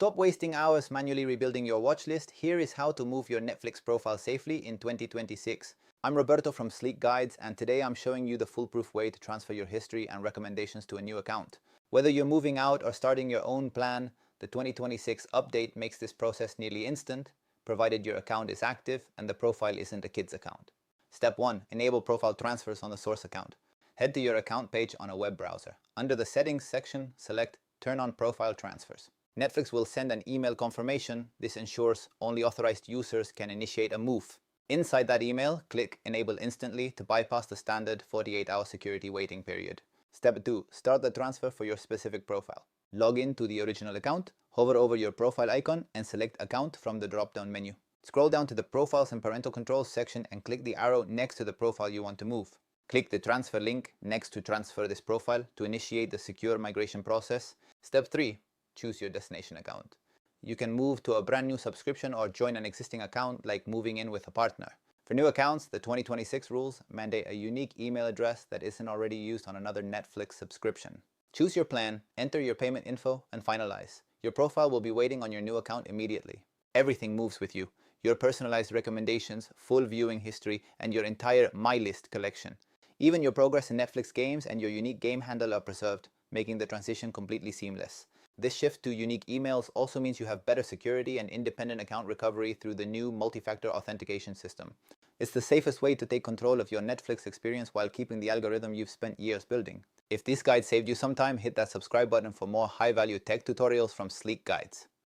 stop wasting hours manually rebuilding your watch list. Here is how to move your Netflix profile safely in 2026. I'm Roberto from Sleek Guides, and today I'm showing you the foolproof way to transfer your history and recommendations to a new account. Whether you're moving out or starting your own plan, the 2026 update makes this process nearly instant, provided your account is active and the profile isn't a kid's account. Step 1. Enable profile transfers on the source account. Head to your account page on a web browser. Under the Settings section, select Turn on Profile Transfers. Netflix will send an email confirmation. This ensures only authorized users can initiate a move. Inside that email, click Enable Instantly to bypass the standard 48-hour security waiting period. Step 2. Start the transfer for your specific profile. Log in to the original account, hover over your profile icon and select Account from the drop-down menu. Scroll down to the Profiles and Parental Controls section and click the arrow next to the profile you want to move. Click the transfer link next to transfer this profile to initiate the secure migration process. Step 3. Choose your destination account. You can move to a brand new subscription or join an existing account, like moving in with a partner. For new accounts, the 2026 rules mandate a unique email address that isn't already used on another Netflix subscription. Choose your plan, enter your payment info, and finalize. Your profile will be waiting on your new account immediately. Everything moves with you. Your personalized recommendations, full viewing history, and your entire My List collection. Even your progress in Netflix games and your unique game handle are preserved, making the transition completely seamless. This shift to unique emails also means you have better security and independent account recovery through the new multi-factor authentication system. It's the safest way to take control of your Netflix experience while keeping the algorithm you've spent years building. If this guide saved you some time, hit that subscribe button for more high-value tech tutorials from Sleek Guides.